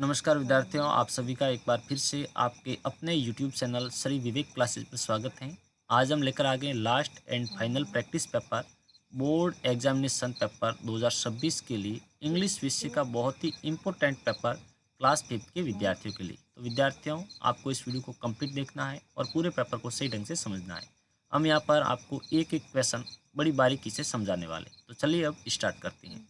नमस्कार विद्यार्थियों, आप सभी का एक बार फिर से आपके अपने YouTube channel Shri Vivek classes पर स्वागत है। आज हम लेकर आ गए last and final practice paper board examination paper 2026 के लिए इंग्लिश विषय का बहुत ही इम्पोर्टेंट पेपर क्लास 5 के विद्यार्थियों के लिए। तो विद्यार्थियों, आपको इस वीडियो को कंप्लीट देखना है और पूरे पेपर को सही ढंग से समझना है। हम यहाँ पर आपको एक एक क्वेश्चन बड़ी बारीकी से समझाने वाले। तो चलिए अब स्टार्ट करते हैं।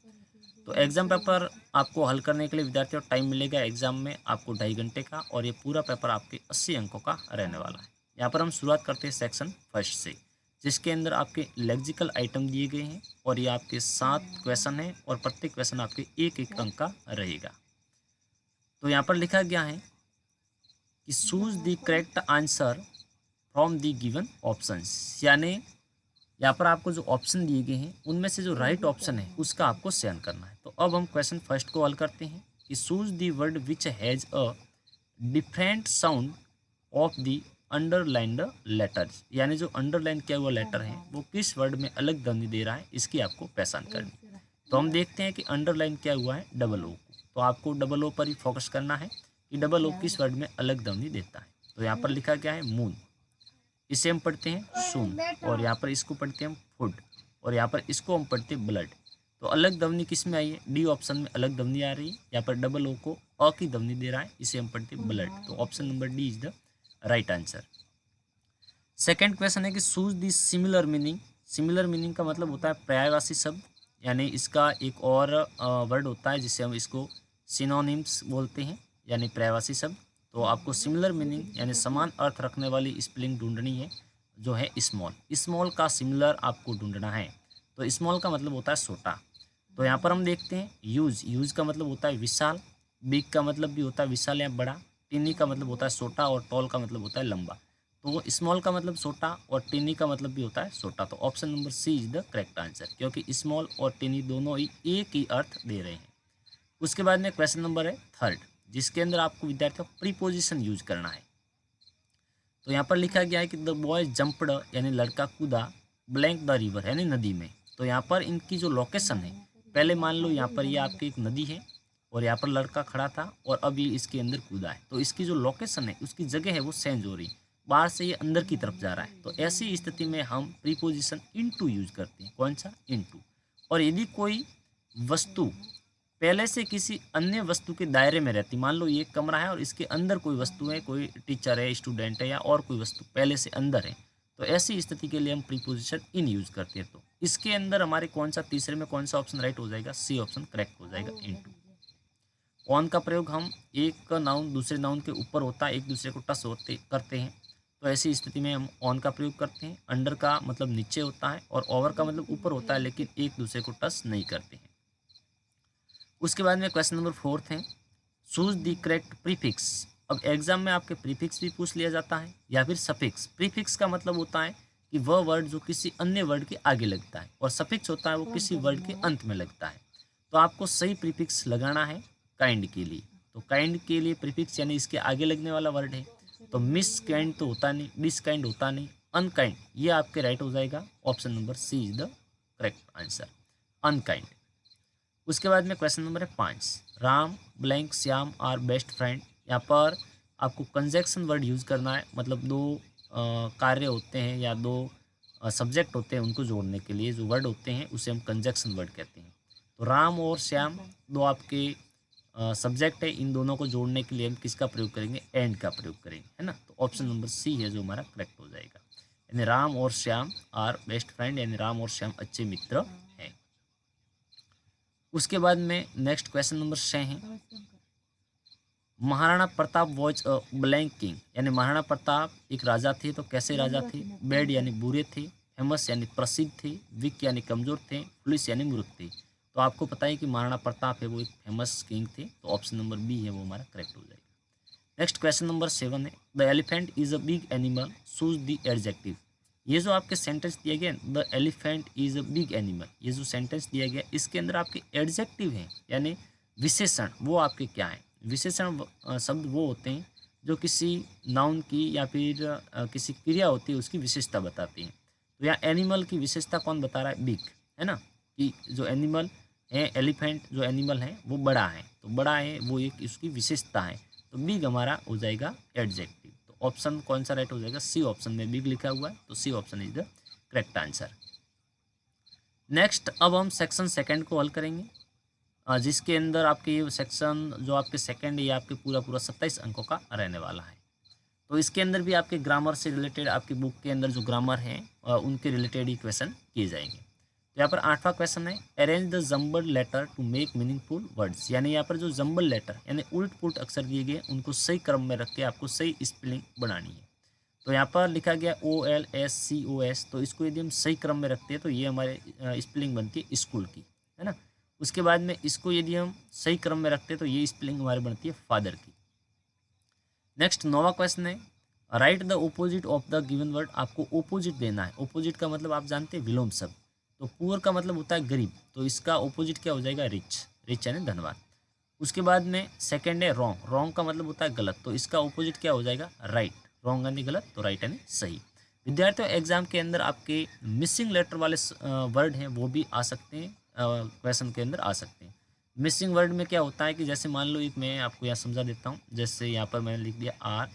तो एग्ज़ाम पेपर आपको हल करने के लिए विद्यार्थियों टाइम मिलेगा एग्ज़ाम में आपको 2.5 घंटे का, और ये पूरा पेपर आपके 80 अंकों का रहने वाला है। यहाँ पर हम शुरुआत करते हैं सेक्शन फर्स्ट से, जिसके अंदर आपके लेक्सिकल आइटम दिए गए हैं और ये आपके 7 क्वेश्चन हैं और प्रत्येक क्वेश्चन आपके एक एक अंक का रहेगा। तो यहाँ पर लिखा गया है कि choose the correct answer from the given options, यानी यहाँ पर आपको जो ऑप्शन दिए गए हैं उनमें से जो राइट ऑप्शन है उसका आपको चयन करना है। तो अब हम क्वेश्चन फर्स्ट को हल करते हैं कि choose the word which has a different sound of the underlined letters, यानी जो अंडरलाइन किया हुआ लेटर है वो किस वर्ड में अलग ध्वनि दे रहा है, इसकी आपको पहचान करनी है। तो हम देखते हैं कि अंडरलाइन किया हुआ है डबल ओ को, तो आपको डबल ओ पर ही फोकस करना है कि डबल ओ किस वर्ड में अलग ध्वनि देता है। तो यहाँ पर लिखा गया है मून, इसे हम पढ़ते हैं सुन, और यहाँ पर इसको पढ़ते हैं हम फूड, और यहाँ पर इसको हम पढ़ते हैं ब्लड। तो अलग ध्वनि किस में आई है? डी ऑप्शन में अलग ध्वनि आ रही है। यहाँ पर डबल ओ को अ की ध्वनि दे रहा है, इसे हम पढ़ते हैं ब्लड। तो option number D is the right answer. Second question है कि चूज दी सिमिलर मीनिंग। सिमिलर मीनिंग का मतलब होता है पर्यायवाची शब्द, यानी इसका एक और वर्ड होता है जिसे हम इसको सिनोनिम्स बोलते हैं, यानी पर्यायवाची शब्द। तो आपको सिमिलर मीनिंग यानी समान अर्थ रखने वाली स्पेलिंग ढूंढनी है, जो है स्मॉल। स्मॉल का सिमिलर आपको ढूंढना है। तो स्मॉल का मतलब होता है छोटा। तो यहाँ पर हम देखते हैं यूज, यूज का मतलब होता है विशाल, बिग का मतलब भी होता है विशाल या बड़ा, टिनी का मतलब होता है छोटा, और टॉल का मतलब होता है लंबा। तो वो स्मॉल का मतलब छोटा और टिनी का मतलब भी होता है छोटा। तो option number C is the correct answer, क्योंकि स्मॉल और टिनी दोनों ही एक ही अर्थ दे रहे हैं। उसके बाद में क्वेश्चन नंबर है थर्ड, जिसके अंदर आपको विद्यार्थियों प्रीपोजिशन यूज करना है। तो यहाँ पर लिखा गया है कि द बॉय जंपड, यानी लड़का कूदा, ब्लैंक द रिवर, यानी नदी में। तो यहाँ पर इनकी जो लोकेशन है, पहले मान लो यहाँ पर ये आपकी एक नदी है और यहाँ पर लड़का खड़ा था और अब ये इसके अंदर कूदा है। तो इसकी जो लोकेशन है, उसकी जगह है वो चेंज हो रही है, बाहर से ये अंदर की तरफ जा रहा है। तो ऐसी स्थिति में हम प्रीपोजिशन इनटू यूज करते हैं। कौन सा? इनटू। और यदि कोई वस्तु पहले से किसी अन्य वस्तु के दायरे में रहती, मान लो ये कमरा है और इसके अंदर कोई वस्तु है, कोई टीचर है, स्टूडेंट है, या और कोई वस्तु पहले से अंदर है, तो ऐसी स्थिति के लिए हम प्रीपोजिशन इन यूज करते हैं। तो इसके अंदर हमारे कौन सा, तीसरे में कौन सा ऑप्शन राइट हो जाएगा? सी ऑप्शन करेक्ट हो जाएगा, इनटू। ऑन का प्रयोग हम एक नाउन दूसरे नाउन के ऊपर होता है, एक दूसरे को टच होते करते हैं, तो ऐसी स्थिति में हम ऑन का प्रयोग करते हैं। अंडर का मतलब नीचे होता है और ओवर का मतलब ऊपर होता है, लेकिन एक दूसरे को टच नहीं करते हैं। उसके बाद में क्वेश्चन नंबर फोर्थ है, चूज द करेक्ट प्रीफिक्स। अब एग्जाम में आपके प्रीफिक्स भी पूछ लिया जाता है या फिर सफिक्स। प्रीफिक्स का मतलब होता है कि वह वर्ड जो किसी अन्य वर्ड के आगे लगता है, और सफिक्स होता है वो किसी वर्ड के अंत में लगता है। तो आपको सही प्रीफिक्स लगाना है काइंड के लिए। तो काइंड के लिए प्रीफिक्स यानी इसके आगे लगने वाला वर्ड है। तो मिस काइंड तो होता नहीं, डिस काइंड होता नहीं, अनकाइंड, ये आपके राइट हो जाएगा। Option number C is the correct answer, unkind. उसके बाद में क्वेश्चन नंबर है 5, Ram blank Shyam are best friend. यहाँ पर आपको कंजक्शन वर्ड यूज़ करना है, मतलब दो कार्य होते हैं या दो सब्जेक्ट होते हैं, उनको जोड़ने के लिए जो वर्ड होते हैं उसे हम कंजक्शन वर्ड कहते हैं। तो राम और श्याम दो आपके सब्जेक्ट है, इन दोनों को जोड़ने के लिए हम किसका प्रयोग करेंगे? एंड का प्रयोग करेंगे, है ना। तो ऑप्शन नंबर सी है जो हमारा करेक्ट हो जाएगा, यानी राम और श्याम आर बेस्ट फ्रेंड, यानी राम और श्याम अच्छे मित्र हैं। उसके बाद में नेक्स्ट क्वेश्चन नंबर 6 है, Maharana Pratap was a blank king, यानी महाराणा प्रताप एक राजा थे, तो कैसे राजा थे? बैड यानी बुरे थे, फेमस यानी प्रसिद्ध थे, वीक यानी कमजोर थे, पुलिस यानी मूर्ख थे। तो आपको पता है कि महाराणा प्रताप है वो एक फेमस किंग थे। तो ऑप्शन नंबर बी है वो हमारा करेक्ट हो जाएगा। नेक्स्ट क्वेश्चन नंबर 7 है, the elephant is a big animal, choose the adjective. ये जो आपके सेंटेंस दिया गया, the elephant is a big animal, ये जो सेंटेंस दिया गया इसके अंदर आपके एडजेक्टिव हैं, यानी विशेषण, वो आपके क्या हैं? विशेषण शब्द वो होते हैं जो किसी नाउन की या फिर किसी क्रिया होती है उसकी विशेषता बताते हैं। तो यहाँ एनिमल की विशेषता कौन बता रहा है? बिग, है ना, कि जो एनिमल है, एलिफेंट जो एनिमल है वो बड़ा है। तो बड़ा है वो एक उसकी विशेषता है। तो बिग हमारा हो जाएगा एडजेक्टिव। तो ऑप्शन कौन सा राइट हो जाएगा, सी ऑप्शन में बिग लिखा हुआ है, तो C option is the correct answer. Next अब हम सेक्शन सेकंड को हल करेंगे, जिसके अंदर आपके ये सेक्शन जो आपके सेकंड ये आपके पूरा पूरा 27 अंकों का रहने वाला है। तो इसके अंदर भी आपके ग्रामर से रिलेटेड आपकी बुक के अंदर जो ग्रामर है उनके रिलेटेड ही क्वेश्चन किए जाएंगे। तो यहाँ पर 8वां क्वेश्चन है, arrange the jumble letter to make meaningful words. यानी यहाँ पर जो जम्बल लेटर यानी उल्ट पुल्ट अक्षर दिए गए उनको सही क्रम में रख के आपको सही स्पेलिंग बनानी है। तो यहाँ पर लिखा गया OLSCOS, तो इसको यदि हम सही क्रम में रखते हैं तो ये हमारे स्पेलिंग बनती है स्कूल की, है ना। उसके बाद में इसको यदि हम सही क्रम में रखते हैं तो ये स्पेलिंग हमारी बनती है फादर की। नेक्स्ट 9वां क्वेश्चन है, right the opposite of the given word. आपको ओपोजिट देना है। ओपोजिट का मतलब आप जानते हैं विलोम शब्द। तो पुअर का मतलब होता है गरीब, तो इसका ओपोजिट क्या हो जाएगा, रिच। रिच यानी धनवान। उसके बाद में सेकंड है रॉन्ग। रॉन्ग का मतलब होता है गलत, तो इसका ओपोजिट क्या हो जाएगा, राइट। रॉन्ग यानी गलत, तो राइट यानी सही। विद्यार्थियों एग्जाम के अंदर आपके मिसिंग लेटर वाले वर्ड हैं वो भी आ सकते हैं, क्वेश्चन के अंदर आ सकते हैं। मिसिंग वर्ड में क्या होता है कि जैसे मान लो एक मैं आपको यहाँ समझा देता हूँ। जैसे यहाँ पर मैंने लिख दिया R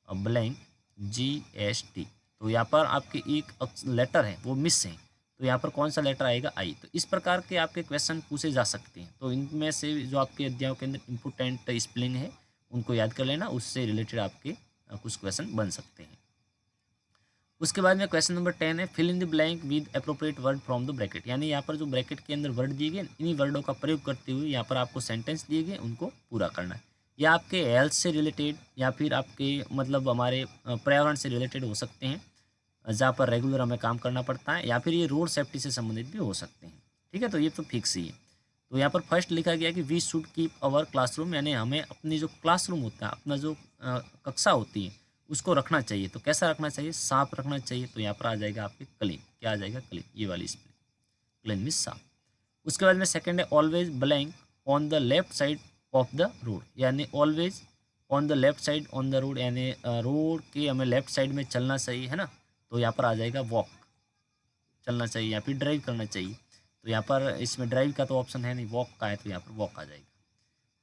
ब्लैंक GST, तो यहाँ पर आपके एक लेटर है वो मिस है, तो यहाँ पर कौन सा लेटर आएगा, आई। तो इस प्रकार के आपके क्वेश्चन पूछे जा सकते हैं। तो इनमें से जो आपके अध्यायों के अंदर इंपोर्टेंट स्पेलिंग है उनको याद कर लेना, उससे रिलेटेड आपके कुछ क्वेश्चन बन सकते हैं। उसके बाद में क्वेश्चन नंबर 10 है, fill in the blank with appropriate word from the bracket. यानी यहाँ पर जो ब्रैकेट के अंदर वर्ड दिए गए इन्हीं वर्डों का प्रयोग करते हुए यहाँ पर आपको सेंटेंस दिए गए उनको पूरा करना है। या आपके हेल्थ से रिलेटेड या फिर आपके मतलब हमारे पर्यावरण से रिलेटेड हो सकते हैं, जहाँ पर रेगुलर हमें काम करना पड़ता है, या फिर ये रोड सेफ्टी से संबंधित भी हो सकते हैं। ठीक है, तो ये तो फिक्स ही है। तो यहाँ पर फर्स्ट लिखा गया कि we should keep our classroom, यानी हमें अपनी जो क्लासरूम होता है, अपना जो कक्षा होती है उसको रखना चाहिए। तो कैसा रखना चाहिए, साफ रखना चाहिए। तो यहाँ पर आ जाएगा आपके क्लीन। क्या आ जाएगा, क्लीन, ये वाली स्पेलिंग, क्लीन मीन्स साफ। उसके बाद में सेकंड है always blank on the left side of the road. यानी always on the left side on the road, यानी रोड के हमें लेफ्ट साइड में चलना चाहिए, है ना। तो यहाँ पर आ जाएगा वॉक, चलना चाहिए या फिर ड्राइव करना चाहिए। तो यहाँ पर इसमें ड्राइव का तो ऑप्शन है नहीं, वॉक का है, तो यहाँ पर वॉक आ जाएगा।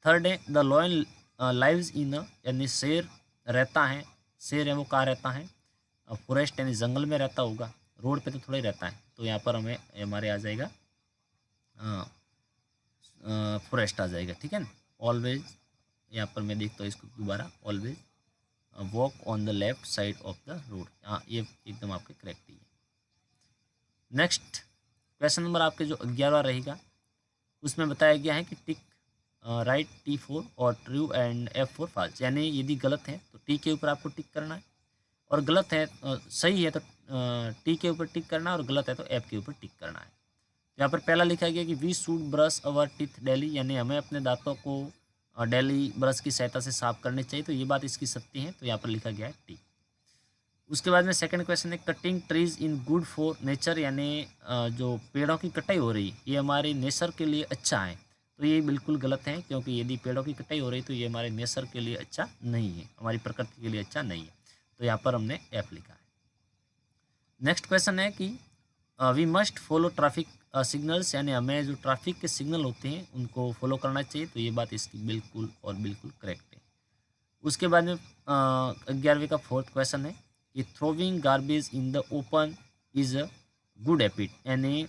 थर्ड है द लॉयन लाइव्स इन, यानी शेर रहता है, शेर है वो कहाँ रहता है, फॉरेस्ट यानी जंगल में रहता होगा, रोड पे तो थोड़ा ही रहता है। तो यहाँ पर हमें हमारे आ जाएगा फॉरेस्ट आ जाएगा, ठीक है ना। ऑलवेज, यहाँ पर मैं देखता हूँ इसको दोबारा, always walk on the left side of the road. हाँ, ये एकदम आपके करेक्ट ही है। नेक्स्ट क्वेश्चन नंबर आपके जो 11वां रहेगा उसमें बताया गया है कि टिक राइट T4 और ट्रू एंड F4 फॉल्स। यानी यदि गलत है तो टी के ऊपर आपको टिक करना है, और गलत है सही है तो टी के ऊपर टिक करना है, और गलत है तो F के ऊपर टिक करना है। यहाँ पर पहला लिखा गया कि we should brush our teeth daily, यानी हमें अपने दांतों को डेली ब्रश की सहायता से साफ करने चाहिए। तो ये बात इसकी सत्य है, तो यहाँ पर लिखा गया है टी। उसके बाद में सेकंड क्वेश्चन है, cutting trees in good for nature. यानी जो पेड़ों की कटाई हो रही है ये हमारे नेचर के लिए अच्छा है। तो ये बिल्कुल गलत है, क्योंकि यदि पेड़ों की कटाई हो रही तो ये हमारे नेचर के लिए अच्छा नहीं है, हमारी प्रकृति के लिए अच्छा नहीं है। तो यहाँ पर हमने एफ लिखा है। नेक्स्ट क्वेश्चन है कि we must follow traffic signals, यानी हमें जो ट्रैफिक के सिग्नल होते हैं उनको फॉलो करना चाहिए। तो ये बात इसकी बिल्कुल और बिल्कुल करेक्ट है। उसके बाद में 11वीं का फोर्थ क्वेश्चन है कि throwing garbage in the open is a good habit. यानी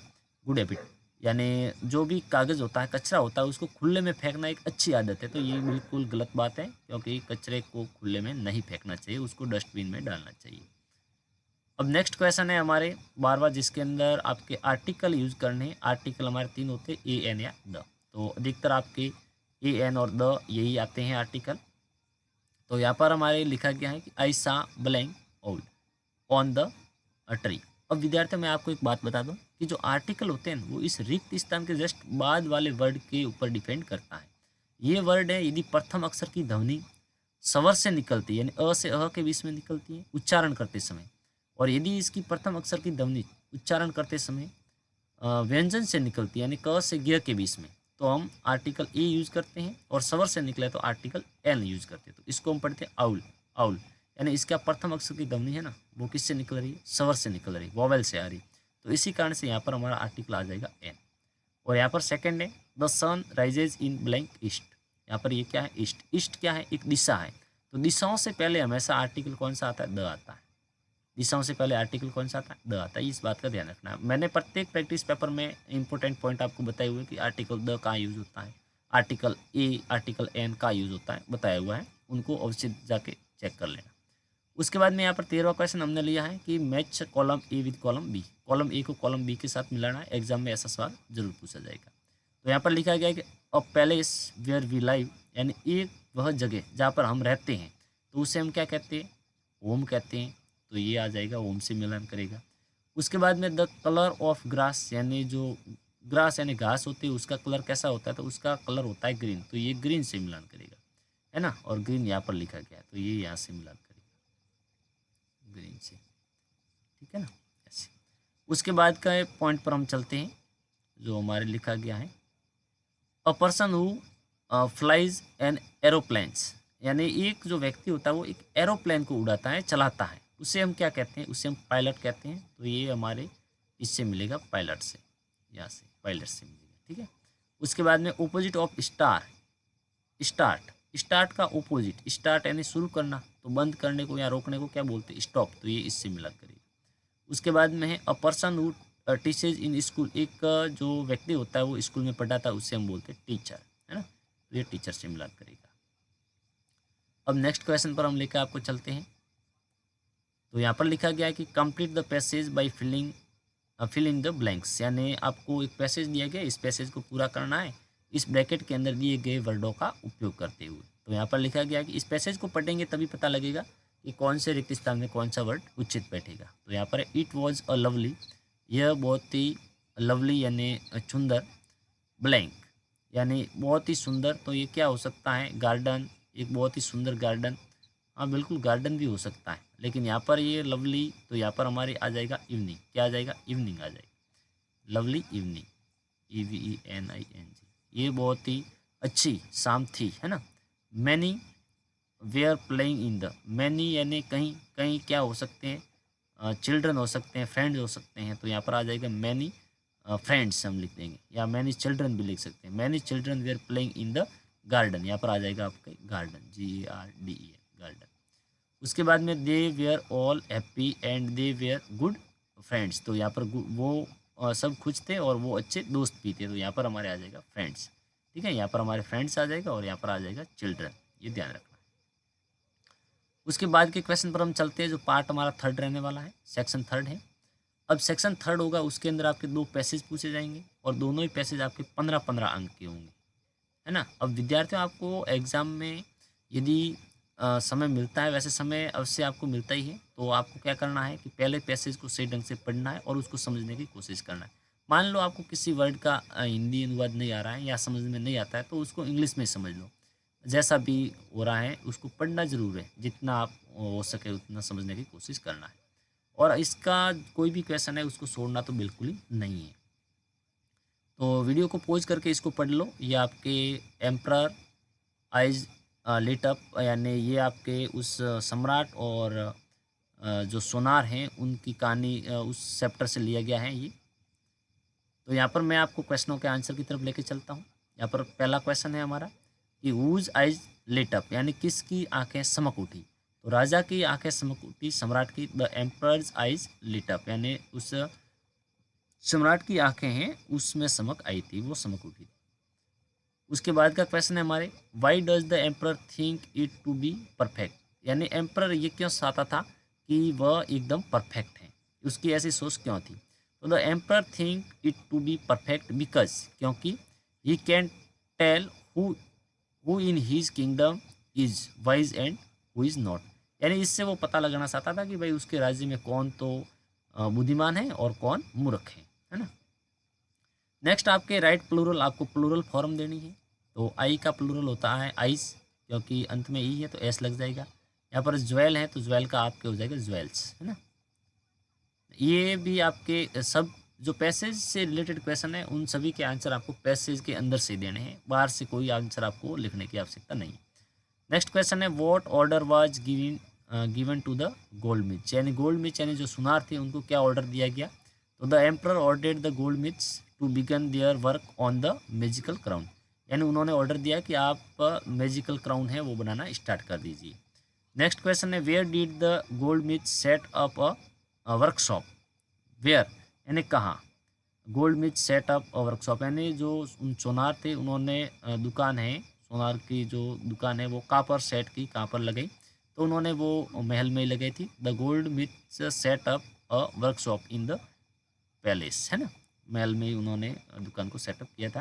गुड हैबिट यानी जो भी कागज़ होता है, कचरा होता है, उसको खुले में फेंकना एक अच्छी आदत है। तो ये बिल्कुल गलत बात है, क्योंकि कचरे को खुले में नहीं फेंकना चाहिए, उसको डस्टबिन में डालना चाहिए। अब नेक्स्ट क्वेश्चन है हमारे 12वां, जिसके अंदर आपके आर्टिकल यूज करने हैं। आर्टिकल हमारे 3 होते हैं, ए एन या द। तो अधिकतर आपके ए एन और द यही आते हैं आर्टिकल। तो यहाँ पर हमारे लिखा गया है कि आई सा ब्लैंक ओल ऑन द ट्री। अब विद्यार्थियों मैं आपको एक बात बता दूं कि जो आर्टिकल होते हैं वो इस रिक्त स्थान के जस्ट बाद वाले वर्ड के ऊपर डिपेंड करता है। ये वर्ड है यदि प्रथम अक्षर की ध्वनि स्वर से निकलती है, यानी अ से अ के बीच में निकलती है उच्चारण करते समय, और यदि इसकी प्रथम अक्षर की ध्वनि उच्चारण करते समय व्यंजन से निकलती है, यानी क से ग के बीच में, तो हम आर्टिकल ए यूज करते हैं, और स्वर से निकले तो आर्टिकल एन यूज करते हैं। तो इसको हम पढ़ते हैं आउल। आउल यानी इसका प्रथम अक्षर की ध्वनि है ना, वो किससे निकल रही है, स्वर से निकल रही है, वॉवेल से आ रही। तो इसी कारण से यहाँ पर हमारा आर्टिकल आ जाएगा एन। और यहाँ पर सेकंड है the sun rises in blank east. यहाँ पर ये क्या है, ईस्ट। ईस्ट क्या है, एक दिशा है। तो दिशाओं से पहले हमेशा आर्टिकल कौन सा आता है, द आता है। दिशाओं से पहले आर्टिकल कौन सा आता है, द आता है। इस बात का ध्यान रखना है। मैंने प्रत्येक प्रैक्टिस पेपर में इंपॉर्टेंट पॉइंट आपको बताए हुए कि आर्टिकल द कहाँ यूज होता है, आर्टिकल ए, आर्टिकल एन का यूज होता है, बताया हुआ है। उनको अवश्य जाके चेक कर लेना। उसके बाद में यहाँ पर 13वां क्वेश्चन हमने लिया है कि match column A with column B. Column A को कॉलम बी के साथ मिलाना है। एग्जाम में ऐसा सवाल जरूर पूछा जाएगा। तो यहाँ पर लिखा गया है कि a palace where we live, यानी एक वह जगह जहाँ पर हम रहते हैं, तो उसे हम क्या कहते हैं, होम कहते हैं। तो ये आ जाएगा, होम से मिलान करेगा। उसके बाद में द कलर ऑफ ग्रास, यानी जो ग्रास यानी घास होती है उसका कलर कैसा होता है, तो उसका कलर होता है ग्रीन। तो ये ग्रीन से मिलान करेगा, है ना। और ग्रीन यहाँ पर लिखा गया है, तो ये यहाँ से मिलान करेगा ग्रीन से, ठीक है ना, ऐसे। उसके बाद का पॉइंट पर हम चलते हैं जो हमारे लिखा गया है, a person who flies an aeroplanes, यानी एक जो व्यक्ति होता है वो एक एरोप्लेन को उड़ाता है, चलाता है, उसे हम क्या कहते हैं, उसे हम पायलट कहते हैं। तो ये हमारे इससे मिलेगा, पायलट से, यहाँ से पायलट से मिलेगा, ठीक है। उसके बाद में opposite of star, start. Start का ऑपोजिट, स्टार्ट यानी शुरू करना, तो बंद करने को या रोकने को क्या बोलते हैं, स्टॉप। तो ये इससे मिला करेगा। उसके बाद में है a person who teaches in school, एक जो व्यक्ति होता है वो स्कूल में पढ़ाता है, उससे हम बोलते हैं टीचर, है ना। तो ये टीचर से मिला करेगा। अब नेक्स्ट क्वेश्चन पर हम लेकर आपको चलते हैं। तो यहाँ पर लिखा गया है कि complete the passage by fill in the blanks, यानी आपको एक पैसेज दिया गया, इस पैसेज को पूरा करना है इस ब्रैकेट के अंदर दिए गए वर्डों का उपयोग करते हुए। तो यहाँ पर लिखा गया है कि इस पैसेज को पढ़ेंगे तभी पता लगेगा कि कौन से रिक्त स्थान में कौन सा वर्ड उचित बैठेगा। तो यहाँ पर इट वॉज अ लवली, यह बहुत ही लवली यानी सुंदर, ब्लैंक यानी बहुत ही सुंदर। तो ये क्या हो सकता है, गार्डन, एक बहुत ही सुंदर गार्डन। हाँ बिल्कुल, गार्डन भी हो सकता है, लेकिन यहाँ पर ये लवली, तो यहाँ पर हमारे आ जाएगा इवनिंग। क्या आ जाएगा, इवनिंग आ जाएगा, लवली इवनिंग, EVENING। ये बहुत ही अच्छी शाम थी, है ना। Many were playing in the, many यानी कहीं, कहीं क्या हो सकते हैं, चिल्ड्रन हो सकते हैं, फ्रेंड्स हो सकते हैं। तो यहाँ पर आ जाएगा मैनी फ्रेंड्स हम लिख देंगे, या मैनी चिल्ड्रन भी लिख सकते हैं। Many children were playing in the garden, यहाँ पर आ जाएगा आपका गार्डन, GARDEN, गार्डन। उसके बाद में they were all happy and they were good friends. तो यहाँ पर वो सब खुश थे और वो अच्छे दोस्त भी थे। तो यहाँ पर हमारे आ जाएगा फ्रेंड्स, ठीक है। यहाँ पर हमारे फ्रेंड्स आ जाएगा और यहाँ पर आ जाएगा चिल्ड्रन, ये ध्यान रखना। उसके बाद के क्वेश्चन पर हम चलते हैं, जो पार्ट हमारा थर्ड रहने वाला है, सेक्शन थर्ड है। अब सेक्शन थर्ड होगा, उसके अंदर आपके 2 पैसेज पूछे जाएंगे और दोनों ही पैसेज आपके 15-15 अंक के होंगे, है ना। अब विद्यार्थियों, आपको एग्जाम में यदि समय मिलता है, वैसे समय अवश्य आपको मिलता ही है, तो आपको क्या करना है कि पहले पैसेज को सही ढंग से पढ़ना है और उसको समझने की कोशिश करना है। मान लो आपको किसी वर्ड का हिंदी अनुवाद नहीं आ रहा है या समझ में नहीं आता है, तो उसको इंग्लिश में समझ लो। जैसा भी हो रहा है उसको पढ़ना ज़रूर है, जितना आप हो सके उतना समझने की कोशिश करना है। और इसका कोई भी क्वेश्चन है उसको छोड़ना तो बिल्कुल ही नहीं है। तो वीडियो को पॉज करके इसको पढ़ लो। ये आपके एम्परर आइज लिट अप, यानी ये आपके उस सम्राट और जो सोनार हैं उनकी कहानी उस चैप्टर से लिया गया है ये। तो यहाँ पर मैं आपको क्वेश्चनों के आंसर की तरफ लेके चलता हूँ। यहाँ पर पहला क्वेश्चन है हमारा कि हुज आइज लिट अप, यानी किसकी आंखें समक उठी। तो राजा की आंखें समक उठी, सम्राट की। The emperor's eyes lit up, यानी उस सम्राट की आंखें हैं उसमें समक आई थी, वो समक उठी थी। उसके बाद का क्वेश्चन है हमारे, why does the emperor think it to be perfect, यानी एम्परर ये क्यों चाहता था कि वह एकदम परफेक्ट है, उसकी ऐसी सोच क्यों थी। तो the emperor think it to be perfect because, क्योंकि he can tell who in his kingdom is wise and who is not, यानी इससे वो पता लगाना चाहता था कि भाई उसके राज्य में कौन तो बुद्धिमान है और कौन मूर्ख है ना। नेक्स्ट आपके राइट प्लूरल, आपको प्लूरल फॉर्म देनी है। तो आई का प्लूरल होता है आइस, क्योंकि अंत में ई है तो एस लग जाएगा। यहाँ पर ज्वेल है तो ज्वेल का आपके हो जाएगा ज्वेल्स, है ना। ये भी आपके सब जो पैसेज से रिलेटेड क्वेश्चन है उन सभी के आंसर आपको पैसेज के अंदर से देने हैं, बाहर से कोई आंसर आपको लिखने की आवश्यकता नहीं। नेक्स्ट क्वेश्चन है what order was given to the goldsmith, यानी गोल्ड मिच यानी जो सुनार थे उनको क्या ऑर्डर दिया गया। तो the emperor ordered the goldsmith to begin their work on the magical crown, यानी उन्होंने ऑर्डर दिया कि आप मैजिकल क्राउन है वो बनाना स्टार्ट कर दीजिए। नेक्स्ट क्वेश्चन है where did the goldsmith set up a workshop. Where यानी कहाँ, goldsmith set up a workshop यानी जो सोनार थे उन्होंने दुकान है, सोनार की जो दुकान है वो कहाँ पर सेट की, कहाँ पर लगाई, तो उन्होंने वो महल में ही लगाई थी। The goldsmith set up a workshop in the palace, है ना, महल में ही उन्होंने दुकान को सेटअप किया था।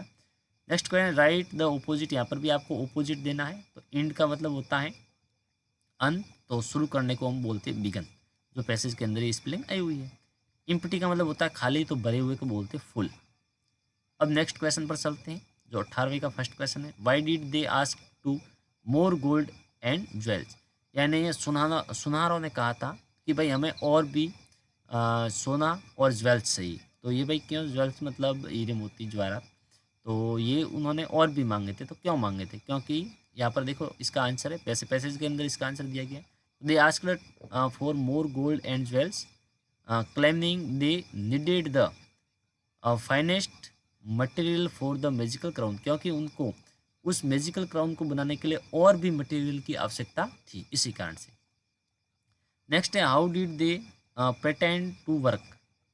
Next question right the opposite, यहाँ पर भी आपको ओपोजिट देना है। तो इंड का मतलब होता है अंत, तो शुरू करने को हम बोलते हैं बिगन, जो पैसेज के अंदर ही स्पेलिंग आई हुई है। इम्प्टी का मतलब होता है खाली, तो भरे हुए को बोलते हैं फुल। अब नेक्स्ट क्वेश्चन पर चलते हैं, जो 18वीं का फर्स्ट क्वेश्चन है why did they ask to more gold and jewels. यानी ये सुनारों ने कहा था कि भाई हमें और भी सोना और ज्वेल्स चाहिए। तो ये भाई क्यों, ज्वेल्स मतलब हीरे मोती जवाहरात, तो ये उन्होंने और भी मांगे थे। तो क्यों मांगे थे, क्योंकि यहाँ पर देखो इसका आंसर है पैसेज के अंदर इसका आंसर दिया गया है। They asked for more gold and jewels claiming they needed the finest material for the magical crown, क्योंकि उनको उस मैजिकल क्राउन को बनाने के लिए और भी मटेरियल की आवश्यकता थी, इसी कारण से। नेक्स्ट है how did they pretend to work,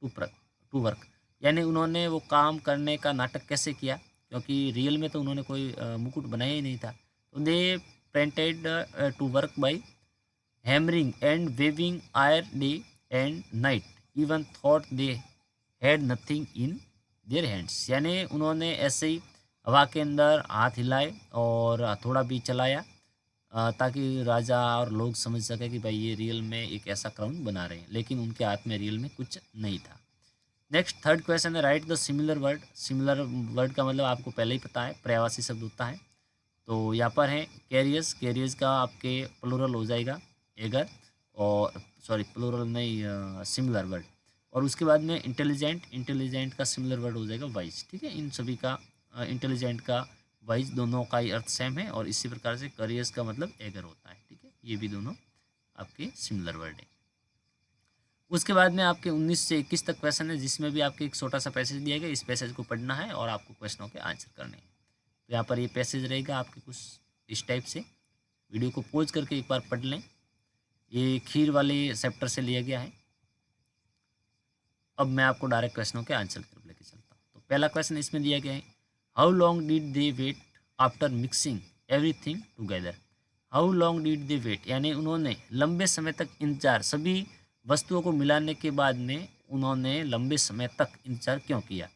to work यानी उन्होंने वो काम करने का नाटक कैसे किया, क्योंकि रियल में तो उन्होंने कोई मुकुट बनाया ही नहीं था। तो they pretend to work by hammering and waving air day and night even thought they had nothing in their hands, यानी उन्होंने ऐसे ही हवा के अंदर हाथ हिलाए और हथौड़ा भी चलाया ताकि राजा और लोग समझ सके कि भाई ये रियल में एक ऐसा क्राउन बना रहे हैं, लेकिन उनके हाथ में रियल में कुछ नहीं था। नेक्स्ट थर्ड क्वेश्चन है right the similar word. Similar word का मतलब आपको पहले ही पता है, पर्यायवाची शब्द होता है। तो यहाँ पर है कैरियस, कैरियस का आपके प्लूरल हो जाएगा एगर, और सॉरी प्लूरल नहीं सिमिलर वर्ड। और उसके बाद में इंटेलिजेंट, इंटेलिजेंट का सिमिलर वर्ड हो जाएगा वाइज। ठीक है, इन सभी का इंटेलिजेंट का वाइज दोनों का ही अर्थ सेम है, और इसी प्रकार से करियस का मतलब एगर होता है। ठीक है, ये भी दोनों आपके सिमिलर वर्ड है। उसके बाद में आपके 19 से 21 तक क्वेश्चन है, जिसमें भी आपके एक छोटा सा पैसेज दिया गया, इस पैसेज को पढ़ना है और आपको क्वेश्चनों के आंसर करने हैं। तो यहाँ पर ये पैसेज रहेगा आपके कुछ इस टाइप से, वीडियो को पॉज करके एक बार पढ़ लें। ये खीर वाले चैप्टर से लिया गया है। अब मैं आपको डायरेक्ट क्वेश्चनों के आंसर की तरफ लेके चलता हूँ। तो पहला क्वेश्चन इसमें दिया गया है how long did they wait after mixing everything together. How long did they wait यानी उन्होंने लंबे समय तक इंतजार, सभी वस्तुओं को मिलाने के बाद में उन्होंने लंबे समय तक इंतजार क्यों किया।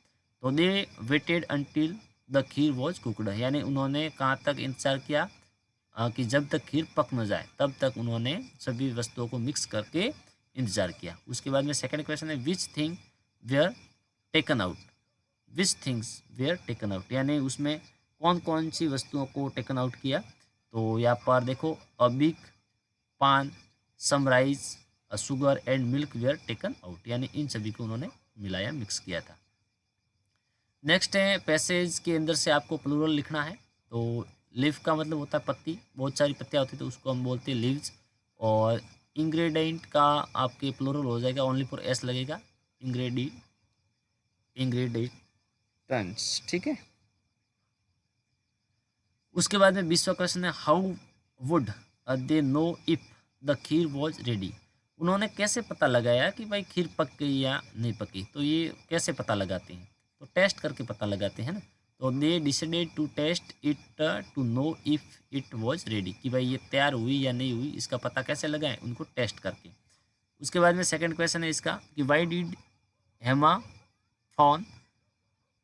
तो they waited until the kheer was cooked, यानी उन्होंने कहाँ तक इंतजार किया कि जब तक खीर पक न जाए तब तक उन्होंने सभी वस्तुओं को मिक्स करके इंतजार किया। उसके बाद में सेकंड क्वेश्चन है which thing where taken out. Which things where taken out यानी उसमें कौन कौन सी वस्तुओं को टेकन आउट किया। तो यहाँ पर देखो अबिक, पान, समराइज, sugar and milk were taken out, यानी इन सभी को उन्होंने मिलाया, मिक्स किया था। नेक्स्ट है पैसेज के अंदर से आपको प्लूरल लिखना है। तो लीफ का मतलब होता है पत्ती, बहुत सारी पत्तियाँ होती है तो उसको हम बोलते हैं लीव्स। और इंग्रेडिएंट का आपके प्लूरल हो जाएगा, ओनली फॉर एस लगेगा, इंग्रेडिएंट्स। ठीक है, उसके बाद में 20वां क्वेश्चन है how would they know if the kheer was ready. उन्होंने कैसे पता लगाया कि भाई खीर पक गई या नहीं पकी। तो ये कैसे पता लगाते हैं, तो टेस्ट करके पता लगाते हैं ना। तो they decided to taste it to know if it was ready, कि भाई ये तैयार हुई या नहीं हुई, इसका पता कैसे लगाएं, उनको टेस्ट करके। उसके बाद में सेकंड क्वेश्चन है इसका कि why did Hema frown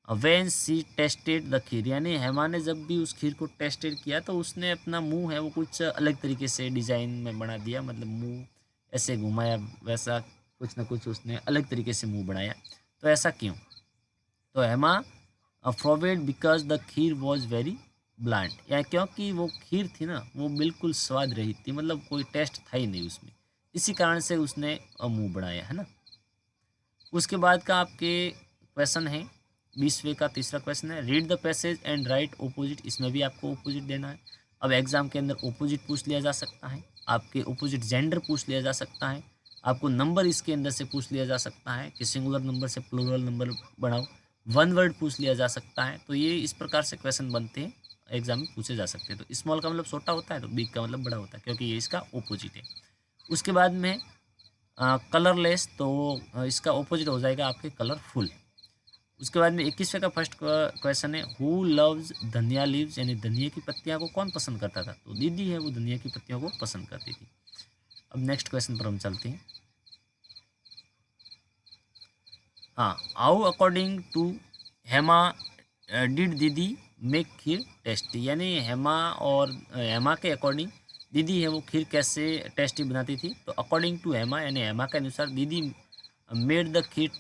when she tasted the kheer, यानी हेमा ने जब भी उस खीर को टेस्टेड किया तो उसने अपना मुंह है वो कुछ अलग तरीके से डिजाइन में बना दिया, मतलब मुंह ऐसे घुमाया, वैसा कुछ ना कुछ उसने अलग तरीके से मुंह बनाया। तो ऐसा क्यों। तो Hema frowned because the kheer was very bland, या क्योंकि वो खीर थी ना वो बिल्कुल स्वाद रहित थी, मतलब कोई टेस्ट था ही नहीं उसमें, इसी कारण से उसने मुंह बनाया, है ना। उसके बाद का आपके क्वेश्चन है 20वें का तीसरा क्वेश्चन है read the passage and right opposite. इसमें भी आपको ओपोजिट देना है। अब एग्जाम के अंदर ओपोजिट पूछ लिया जा सकता है, आपके ओपोजिट जेंडर पूछ लिया जा सकता है, आपको नंबर इसके अंदर से पूछ लिया जा सकता है कि सिंगुलर नंबर से प्लूरल नंबर बनाओ, वन वर्ड पूछ लिया जा सकता है। तो ये इस प्रकार से क्वेश्चन बनते हैं एग्जाम में पूछे जा सकते हैं। तो स्मॉल का मतलब छोटा होता है, तो बिग का मतलब बड़ा होता है, क्योंकि ये इसका ऑपोजिट है। उसके बाद में कलरलेस, तो इसका ऑपोजिट हो जाएगा आपके कलरफुल। उसके बाद में 21वें का फर्स्ट क्वेश्चन है, हु लव्स धनिया लीव्स, यानी धनिया की पत्तियां को कौन पसंद करता था? तो दीदी है, वो धनिया की पत्तियों को पसंद करती थी। अब नेक्स्ट क्वेश्चन पर हम चलते हैं। हाँ, how according to Hema did didi make kheer tasty, यानी हेमा और हेमा के अकॉर्डिंग दीदी है वो खीर कैसे टेस्टी बनाती थी? तो अकॉर्डिंग टू हेमा, यानी हेमा के अनुसार दीदी made the kheer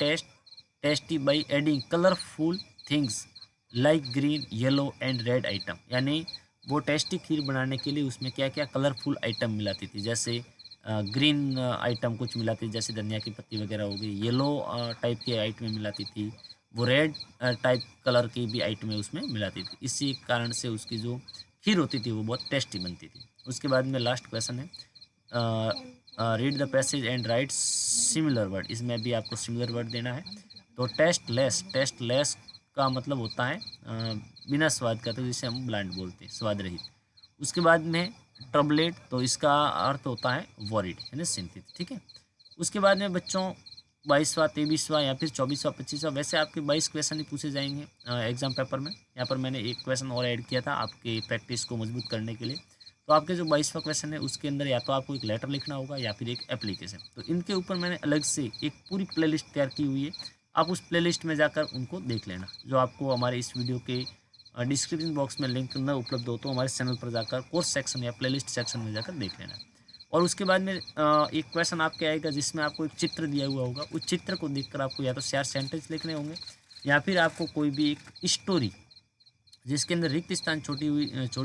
tasty by adding colourful things like green, yellow and red item, यानी वो टेस्टी खीर बनाने के लिए उसमें क्या क्या कलरफुल आइटम मिलाती थी, जैसे ग्रीन आइटम कुछ मिलाती थी, जैसे धनिया की पत्ती वगैरह हो गई, येलो टाइप के आइटमें मिलाती थी, वो रेड टाइप कलर की भी आइटमें उसमें मिलाती थी। इसी कारण से उसकी जो खीर होती थी वो बहुत टेस्टी बनती थी। उसके बाद में लास्ट क्वेश्चन है, read the passage and right similar word, इसमें भी आपको सिमिलर वर्ड देना है। तो टेस्टलेस का मतलब होता है बिना स्वाद का, तो जिसे हम ब्लाइंड बोलते हैं, स्वाद रहित। उसके बाद में ट्रबलेट, तो इसका अर्थ होता है वॉरिड, यानी चिंतित, ठीक है। उसके बाद में बच्चों 22वां 23वां या फिर 24वां 25वां, वैसे आपके 22 क्वेश्चन ही पूछे जाएंगे एग्जाम पेपर में। यहाँ पर मैंने एक क्वेश्चन और ऐड किया था आपके प्रैक्टिस को मजबूत करने के लिए। तो आपके जो 22वां क्वेश्चन है उसके अंदर या तो आपको एक लेटर लिखना होगा या फिर एक एप्लीकेशन। तो इनके ऊपर मैंने अलग से एक पूरी प्लेलिस्ट तैयार की हुई है, आप उस प्लेलिस्ट में जाकर उनको देख लेना। जो आपको हमारे इस वीडियो के डिस्क्रिप्शन बॉक्स में लिंक न उपलब्ध हो तो हमारे चैनल पर जाकर कोर्स सेक्शन या प्लेलिस्ट सेक्शन में जाकर देख लेना। और उसके बाद में एक क्वेश्चन आपके आएगा जिसमें आपको एक चित्र दिया हुआ होगा, उस चित्र को देखकर आपको या तो 4 सेंटेंस लिखने होंगे या फिर आपको कोई भी एक स्टोरी जिसके अंदर रिक्त स्थान छोड़ी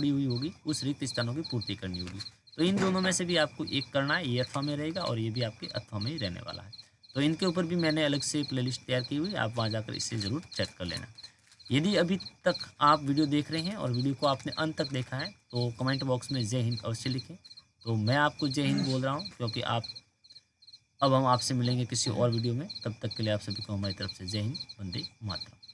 हुई होगी, उस रिक्त स्थानों की पूर्ति करनी होगी। तो इन दोनों में से भी आपको एक करना है, ये अथवा में रहेगा और ये भी आपके अथवा में ही रहने वाला है। तो इनके ऊपर भी मैंने अलग से प्लेलिस्ट तैयार की हुई है, आप वहाँ जाकर इसे ज़रूर चेक कर लेना। यदि अभी तक आप वीडियो देख रहे हैं और वीडियो को आपने अंत तक देखा है तो कमेंट बॉक्स में जय हिंद अवश्य लिखें। तो मैं आपको जय हिंद बोल रहा हूँ, क्योंकि अब हम आपसे मिलेंगे किसी और वीडियो में। तब तक के लिए आप सभी को हमारी तरफ से जय हिंद, वंदे मातरम।